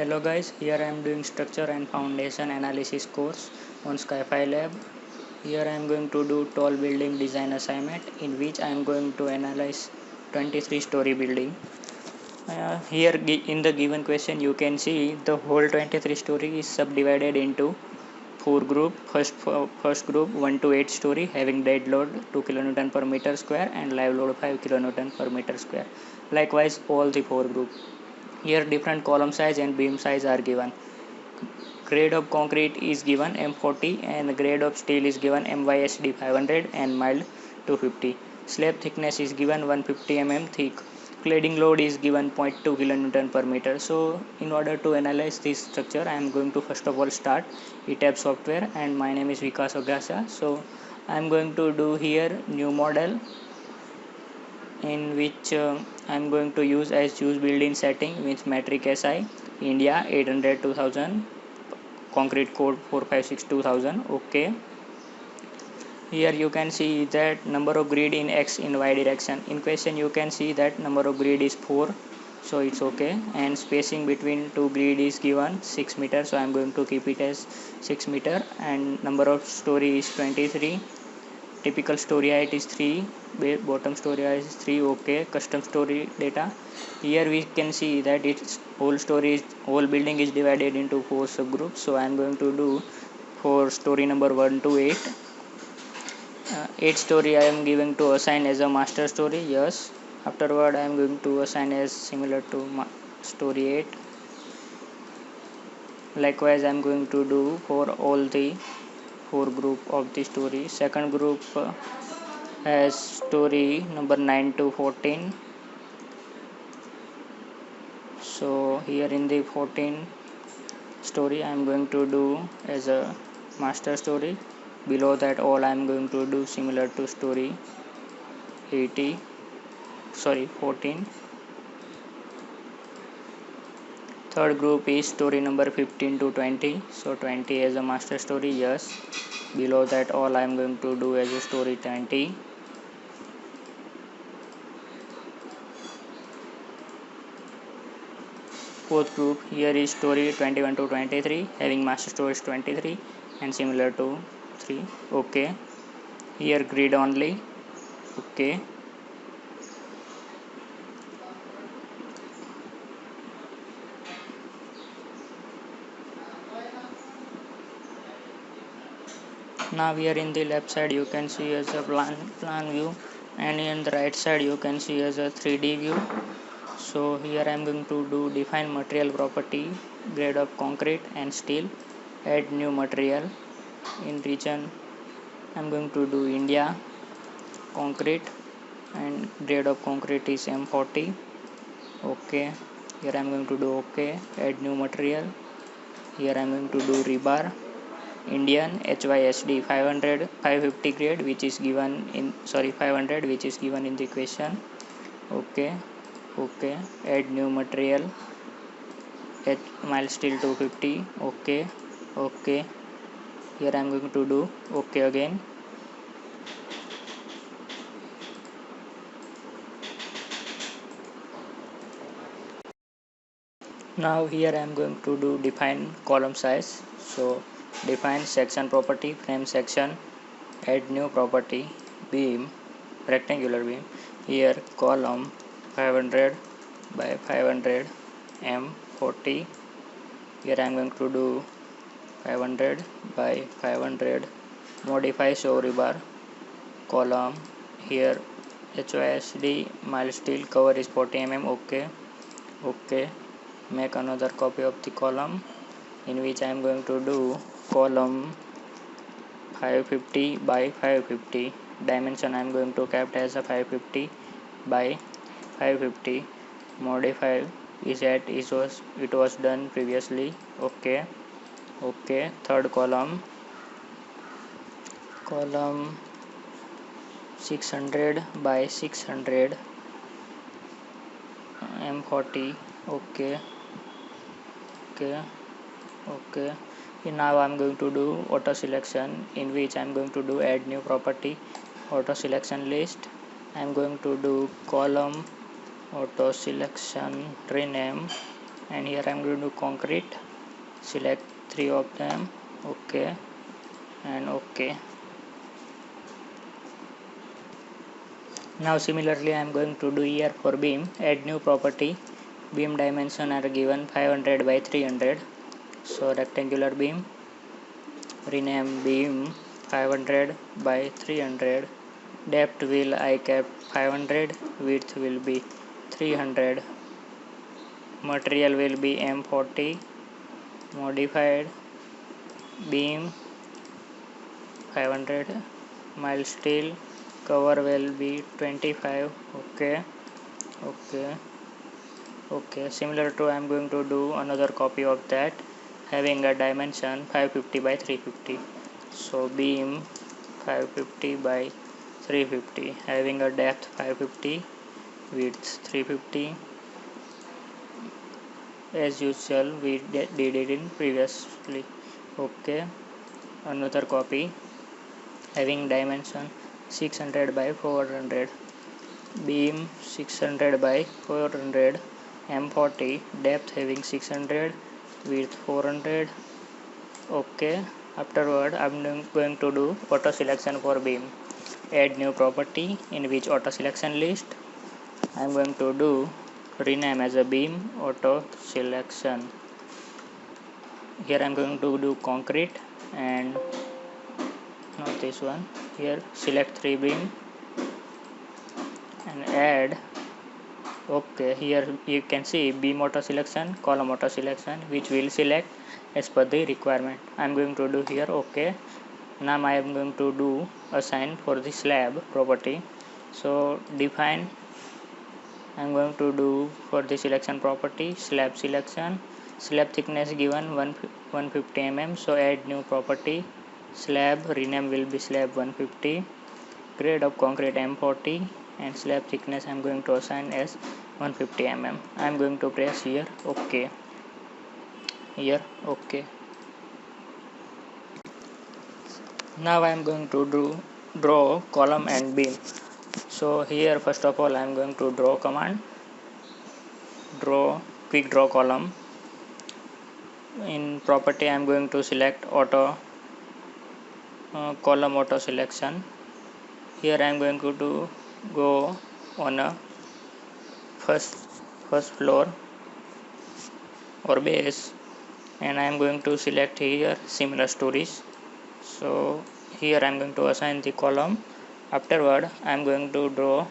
Hello guys, here I am doing structure and foundation analysis course on Skyfi Lab. Here I am going to do tall building design assignment in which I am going to analyze 23-story building. Here in the given question you can see the whole 23 story is subdivided into four group. First group 1 to 8 story having dead load 2 kN per meter square and live load 5 kN per meter square. Likewise all the four group. Here different column size and beam size are given. Grade of concrete is given M40 and grade of steel is given MYSD 500 and mild 250. Slab thickness is given 150 mm thick. Cladding load is given 0.2 kN per meter. So in order to analyze this structure I am going to first of all start ETABS software, and my name is Vikas Ogasa. So I am going to do here new model in which I am going to use as use building setting with metric SI India 800 2000 concrete code 456 2000. Okay, here you can see that number of grid in x in y direction. In question you can see that number of grid is 4, so it's okay, and spacing between two grid is given 6 meter, so I am going to keep it as 6 meter, and number of story is 23. Typical story height is 3, bottom story height is 3. Okay, custom story data. Here we can see that its whole building is divided into 4 subgroups. So I am going to do for story number 1 to 8. 8 story I am going to assign as a master story. Yes. Afterward I am going to assign as similar to story 8. Likewise I am going to do for all the 4 group of the story. Second group as story number 9 to 14. So here in the 14 story I am going to do as a master story. Below that all I am going to do similar to story 14. Third group is story number 15 to 20. So 20 as a master story. Yes. Below that all I am going to do as a story 20. Fourth group here is story 21 to 23 having master stories 23 and similar to 3. Okay, here grid only. Okay, now here in the left side you can see as a plan view, and in the right side you can see as a 3D view. So here I am going to do define material property, grade of concrete and steel, add new material. In region I am going to do India concrete and grade of concrete is M40. Okay, here I am going to do okay, add new material. Here I am going to do rebar Indian HYSD 550 grade which is given in 500 which is given in the question. Okay, add new material at mild steel 250. Okay, here I am going to do okay again. Now here I am going to do define column size. So define section property, frame section, add new property, beam, rectangular beam. Here column 500 by 500 M40. Here I am going to do 500 by 500. Modify show rebar column. Here HOSD mild steel cover is 40 mm. Okay. Make another copy of the column in which I am going to do column 550 by 550. Dimension I am going to kept as a 550 by 550. Modify is at it was done previously. Okay. Third column 600 by 600 M40. Okay. Now I am going to do auto selection in which I am going to do add new property, auto selection list. I am going to do column auto selection rename and here I'm going to do concrete, select 3 of them, OK and OK. Now similarly I am going to do here for beam, add new property, beam dimension are given 500 by 300, so rectangular beam, rename beam 500 by 300, depth will I kept 500, width will be 300, material will be M40, modified beam 500, mild steel, cover will be 25, OK. Similar to I am going to do another copy of that, having a dimension 550 by 350, so beam 550 by 350, having a depth 550, width 350, as usual we did it in previously. OK, another copy having dimension 600 by 400, beam 600 by 400, M40, depth having 600, width 400. OK. Afterward I am going to do auto selection for beam, add new property in which auto selection list I am going to do rename as a beam auto selection. Here I am going to do concrete and not this one. Here select 3 beam and add. OK, here you can see beam auto selection, column auto selection, which will select as per the requirement. I am going to do here OK. Now I am going to do assign for the slab property. So define, I am going to do for the selection property slab selection, slab thickness given 150 mm, so add new property slab, rename will be slab 150, grade of concrete M40 and slab thickness I am going to assign as 150 mm. I am going to press here OK. Here OK. Now I am going to draw column and beam. So here first of all I am going to draw command, quick draw column. In property I am going to select auto column auto selection. Here I am going to go on a first floor or base, and I am going to select here similar stories. So here I am going to assign the column. Afterward I am going to draw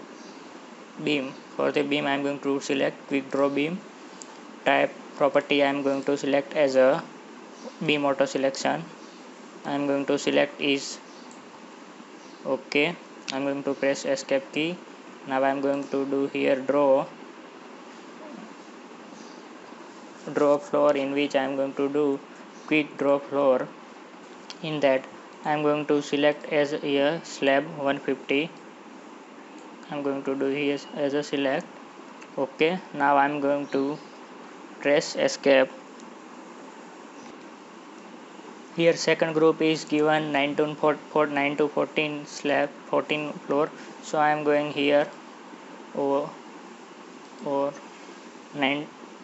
beam. For the beam I am going to select quick draw beam, type property I am going to select as a beam auto selection. I am going to select is OK. I am going to press escape key. Now I am going to do here draw floor, in which I am going to do quick draw floor. In that I am going to select as a slab 150. I am going to do here as a select OK. Now I am going to press escape. Here second group is given 9 to 14 slab 14 floor, so I am going here or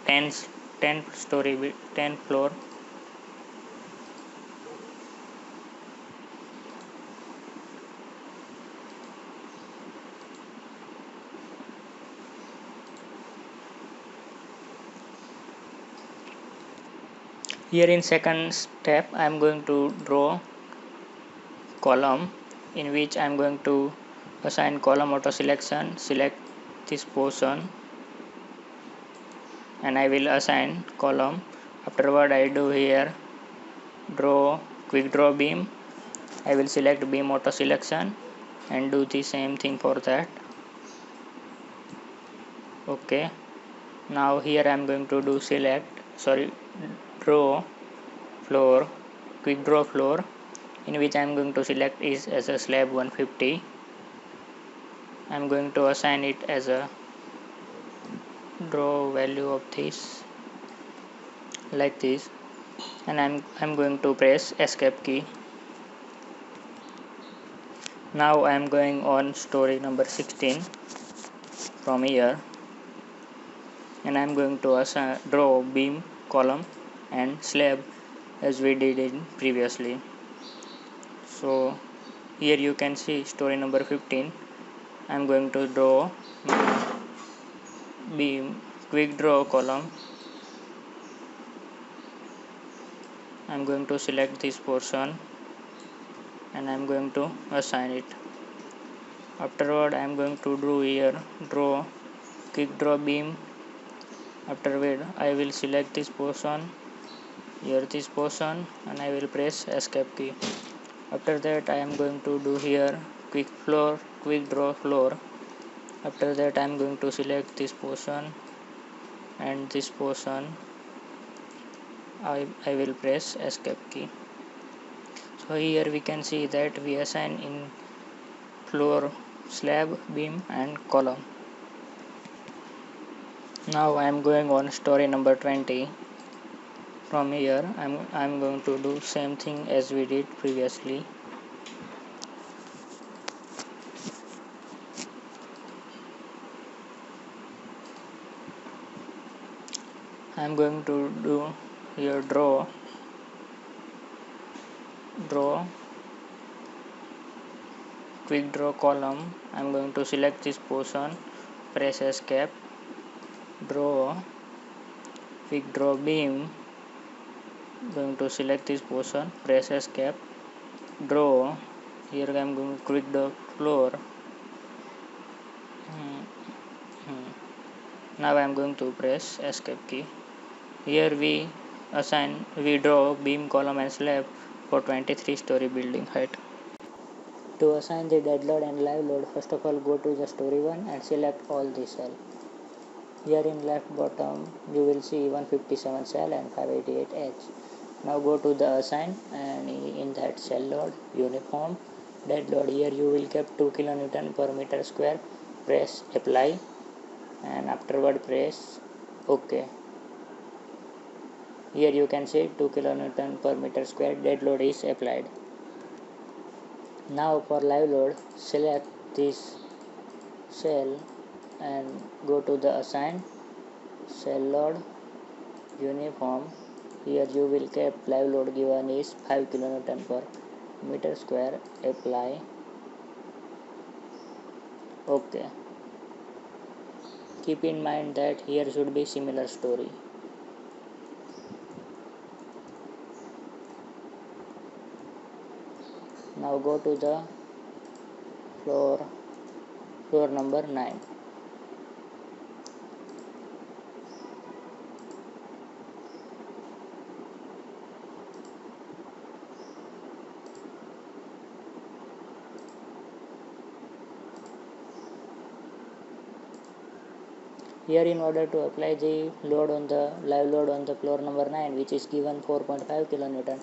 10 story 10 floor. Here in second step I am going to draw column, in which I am going to assign column auto selection, select this portion and I will assign column. Afterward I do here draw quick draw beam. I will select beam auto selection and do the same thing for that. OK. Now here I am going to do draw floor, quick draw floor, in which I am going to select is as a slab 150. I am going to assign it as a draw value of this like this, and I'm going to press escape key. Now I am going on story number 16 from here. and I'm going to draw beam, column and slab as we did in previously. So here you can see story number 15. I'm going to draw beam, quick draw column. I'm going to select this portion and I'm going to assign it. Afterward I'm going to do here draw quick draw beam. Afterward I will select this portion, here this portion, and I will press escape key. After that I am going to do here quick draw floor. After that I am going to select this portion and this portion. I will press escape key. So here we can see that we assign in floor, slab, beam and column. Now I am going on story number 20. From here I am going to do same thing as we did previously. I am going to do here draw quick draw column. I am going to select this portion, press escape, draw quick draw beam. Going to select this portion, press escape, draw. Here I am going to quick draw floor. Now I am going to press escape key. Here we draw beam, column and slab for 23 story building height. To assign the dead load and live load, first of all go to the story 1 and select all the cell. Here in left bottom you will see 157 cell and 588 H. Now go to the assign and in that cell load uniform dead load, here you will get 2 kN per meter square. Press apply and afterward press OK. Here you can see 2 kN per meter square dead load is applied. Now for live load, select this cell and go to the assign cell load uniform. Here you will get live load given is 5 kN per meter square. Apply OK. Keep in mind that here should be similar story. Now go to the floor number 9. Here in order to apply the load on the live load on the floor number 9, which is given 4.5 kN.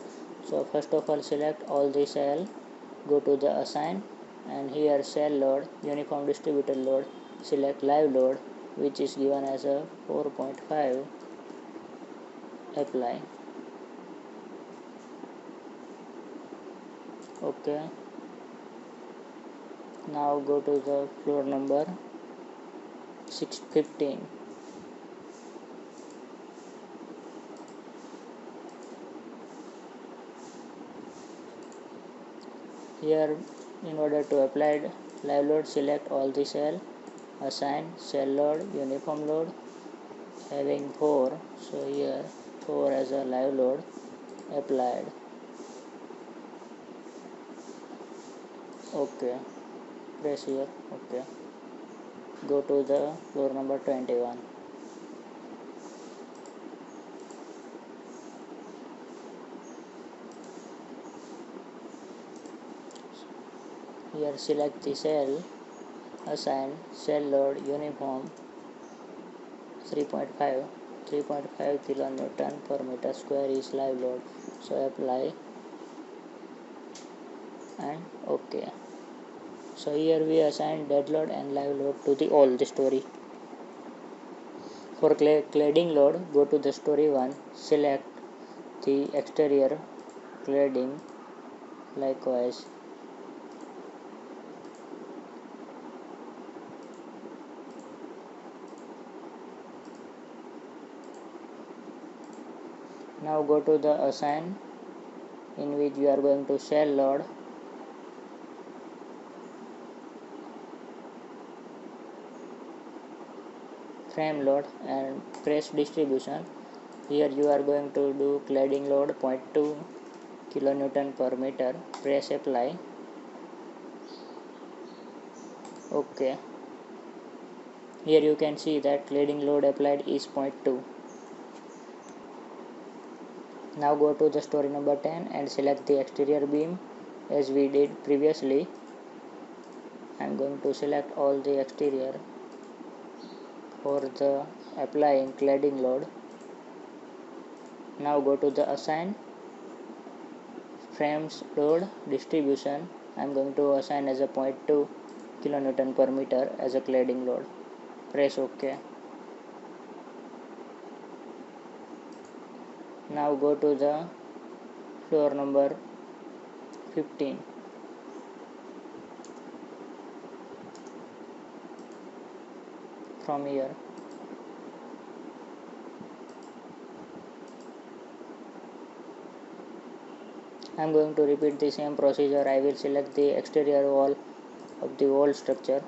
So first of all select all the cell, go to the assign and here cell load uniform distributed load, select live load which is given as a 4.5, apply OK. Now go to the floor number 615. Here in order to apply live load, select all the cell, assign cell load uniform load having 4, so here 4 as a live load, applied OK. Press here OK. Go to the floor number 21. Here select the cell, assign cell load uniform 3.5 kN per meter square is live load, so apply and OK. So here we assign dead load and live load to the all the story. For cladding load, go to the story 1, select the exterior cladding. Likewise Now go to the assign, in which you are going to shell load, frame load, and press distribution. Here you are going to do cladding load 0.2 kilonewton per meter. Press apply. OK. Here you can see that cladding load applied is 0.2. Now go to the story number 10 and select the exterior beam as we did previously. I am going to select all the exterior for the applying cladding load. Now go to the assign, frames load, distribution. I am going to assign as a 0.2 kilonewton per meter as a cladding load. Press OK. Now go to the floor number 15. From here, I am going to repeat the same procedure. I will select the exterior wall of the wall structure,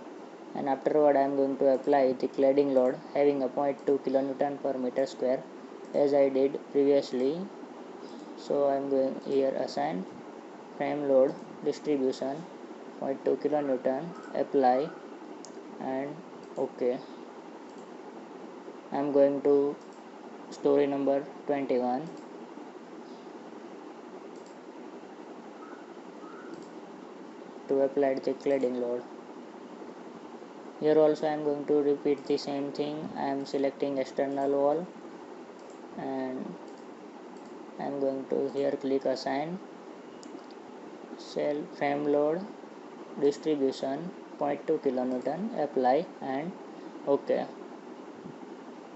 and afterward I am going to apply the cladding load having a 0.2 kilonewton per meter square as I did previously. So I am going here assign, frame load, distribution 0.2 kilonewton, apply, and OK. I am going to story number 21. To apply the cladding load. Here also I am going to repeat the same thing. I am selecting external wall and I am going to here click assign, cell frame load, distribution 0.2 kilonewton, apply, and OK.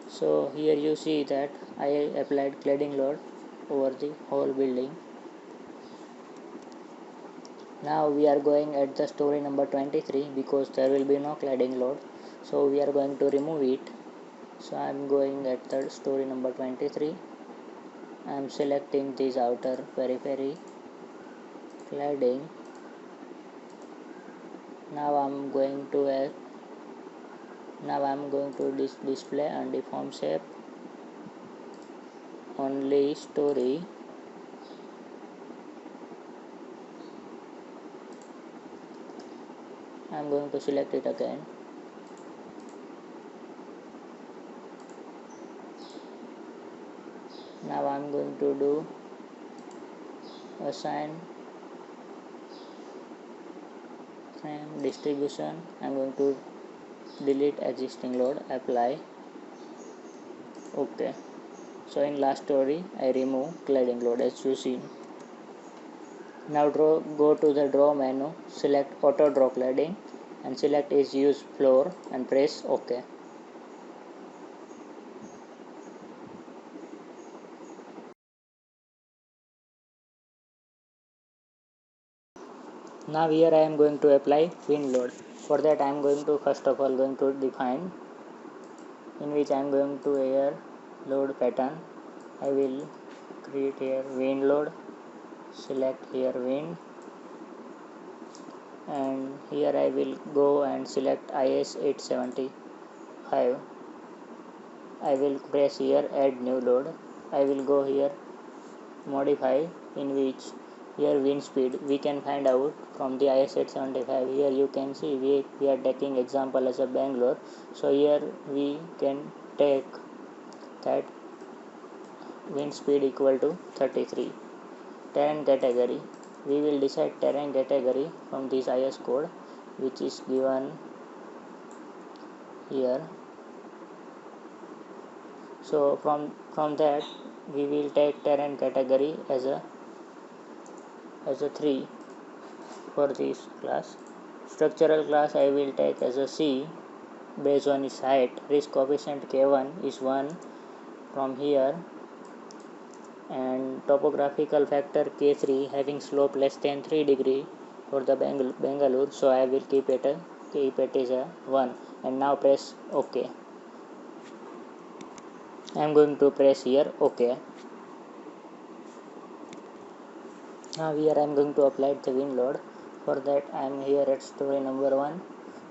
So here you see that I applied cladding load over the whole building. Now we are going at the story number 23 because there will be no cladding load, so we are going to remove it. So I am going at the story number 23. I am selecting this outer periphery cladding. Now I am going to display undeformed shape, only story. I am going to select it again. Now I am going to do assign, frame, distribution. I am going to delete existing load, apply, OK. So in last story I remove cladding load as you see. Now go to the draw menu, select auto draw cladding and select is use floor and press OK. Now here I am going to apply wind load. For that I am going to first of all going to define, in which I am going to air load pattern. I will create here wind load, select here wind, and here I will go and select IS 875. I will press here add new load. I will go here modify, in which here wind speed we can find out from the IS 875. Here you can see we are taking example as a Bangalore, so here we can take that wind speed equal to 33. Terrain category, we will decide terrain category from this IS code which is given here. So from that we will take terrain category as a 3 for this class. Structural class I will take as a C based on its height. Risk coefficient K1 is 1 from here, and topographical factor K3 having slope less than 3 degree for the Bangalore, so I will keep it as a 1, and now press OK. I am going to press here OK. Now here I am going to apply the wind load. For that I am here at story number 1.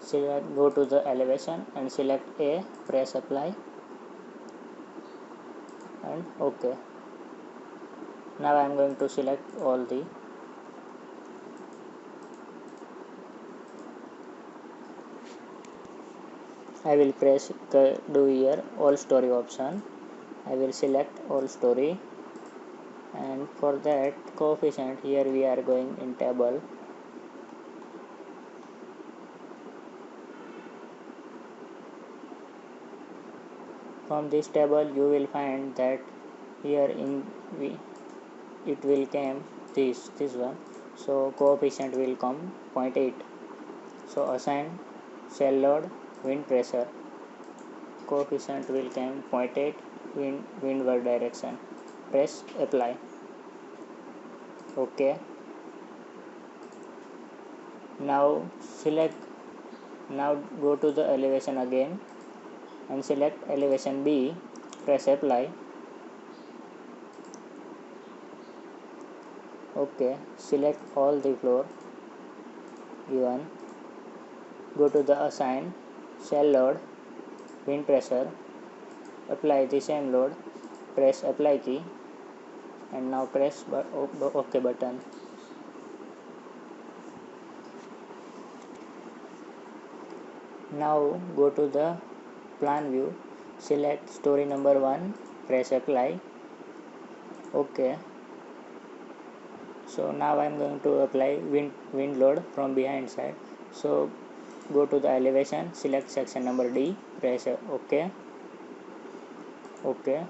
Select, go to the elevation and select A, press apply and OK. Now I am going to select all the I will press do here all story option. I will select all story, and for that coefficient here we are going in table. From this table you will find that here in it will come this one, so coefficient will come 0.8. so assign cell load wind pressure, coefficient will come 0.8, windward direction, press apply. OK. Now go to the elevation again and select elevation B, press apply. OK. Select all the floor given, go to the assign cell load wind pressure, apply the same load, press apply key and now press OK button. Now go to the plan view, select story number 1, press apply. OK. So now I am going to apply wind load from behind side. So go to the elevation, select section number D, press OK. OK.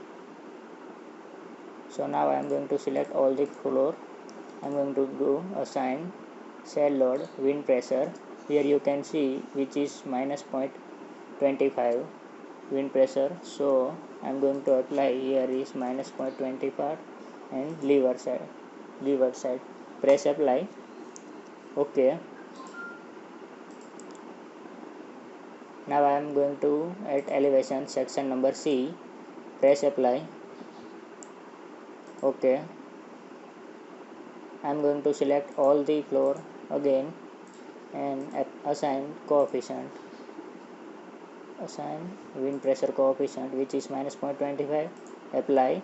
So now I am going to select all the floor. I am going to do assign cell load wind pressure. Here you can see which is minus 0.25 wind pressure. So I am going to apply here is minus 0.25 and leeward side. Press apply. OK. Now I am going to at elevation section number C, press apply. OK. I am going to select all the floor again and assign coefficient, assign wind pressure coefficient which is minus 0.25, apply.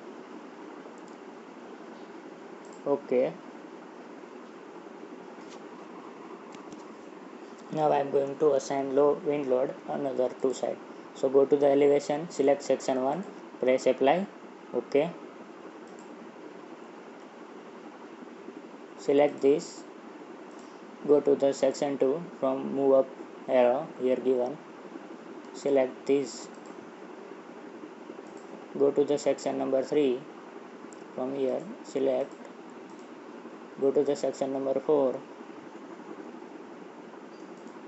OK. Now I am going to assign low wind load another two side. So go to the elevation, select section 1, press apply. OK. Select this, go to the section 2 from move up arrow here given, select this, go to the section number 3 from here, select, go to the section number 4,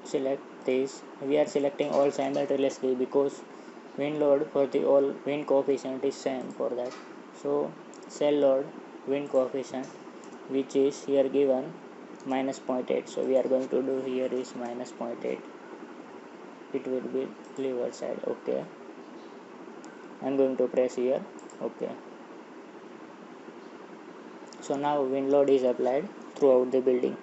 select this. We are selecting all simultaneously because wind load for the all wind coefficient is same for that. So cell load wind coefficient which is here given minus 0.8, so we are going to do here is minus 0.8, it will be leeward side. OK. I am going to press here. OK. So now wind load is applied throughout the building.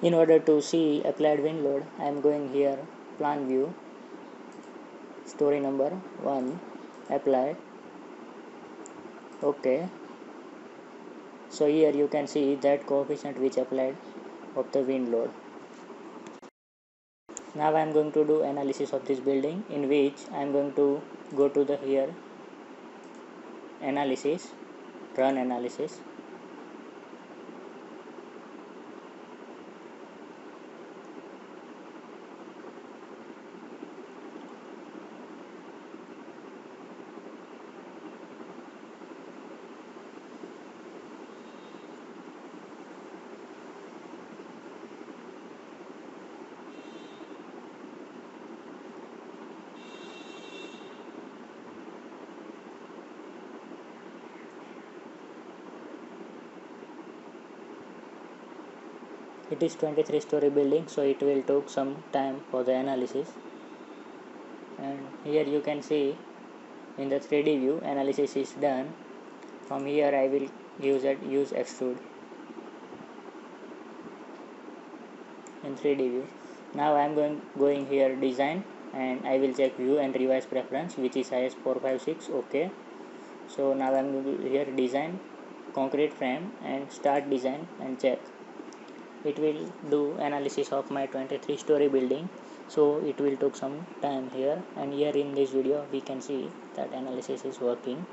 In order to see applied wind load, I am going here plan view, story number 1, apply. OK. So here you can see that coefficient which applied of the wind load. Now I am going to do analysis of this building, in which I am going to go to the here analysis, run analysis. It is 23-story building, so it will take some time for the analysis. And here you can see in the 3D view analysis is done. From here I will use extrude. in 3D view. Now I am going here design, and I will check view and revise preference, which is IS456. Okay. So now I am going to here design concrete frame and start design and check. It will do analysis of my 23-story building, so it will take some time here, and here in this video we can see that analysis is working.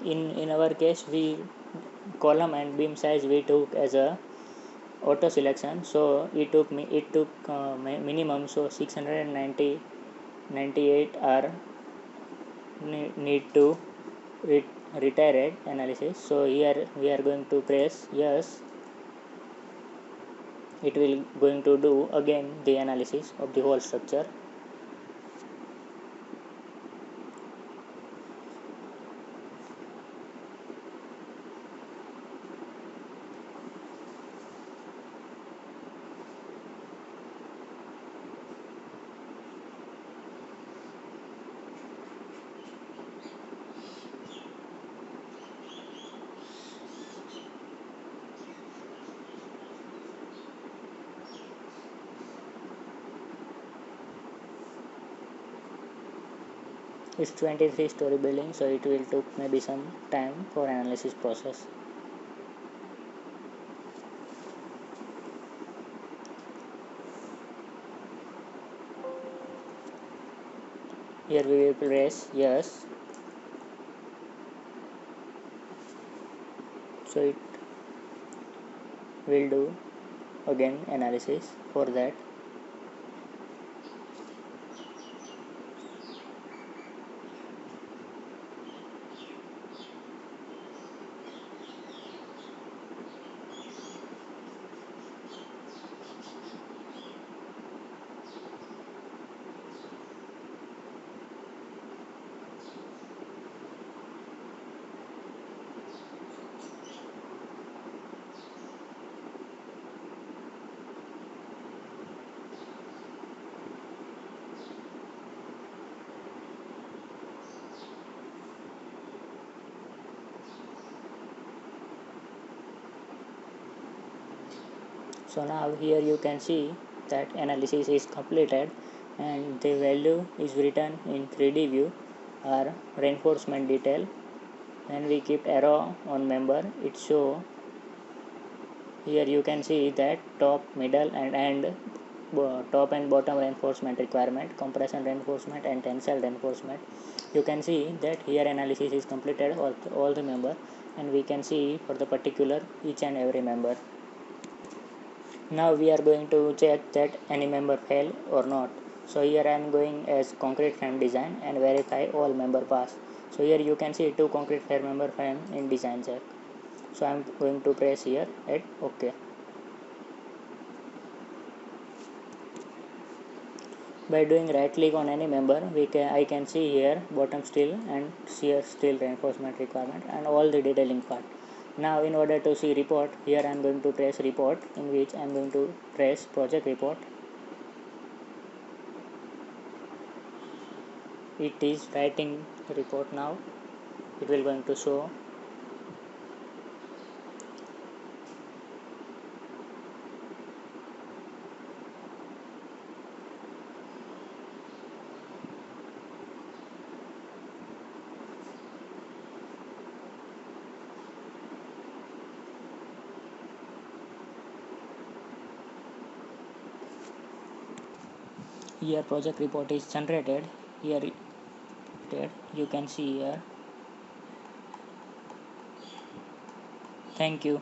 In our case, we column and beam size we took as a auto selection, so it took minimum, so 698 are need to retire analysis. So here we are going to press yes. It will going to do again the analysis of the whole structure. It's 23-story building, so it will take maybe some time for analysis process. Here we will press yes. So it will do again analysis for that. So now here you can see that analysis is completed, and the value is written in 3D view or reinforcement detail. When we keep arrow on member, it show. Here you can see that top, middle and top and bottom reinforcement requirement, compression reinforcement and tensile reinforcement. You can see that here analysis is completed all the member, and we can see for the particular each and every member. Now we are going to check that any member fail or not. So here I am going as concrete frame design and verify all member pass. So here you can see 2 concrete member frame in design check. So I am going to press here at OK. By doing right click on any member, I can see here bottom steel and shear steel reinforcement requirement and all the detailing part. Now in order to see report, here I am going to press report, in which I am going to press project report. It is writing report now. It will going to show. Here project report is generated. Here you can see here. Thank you.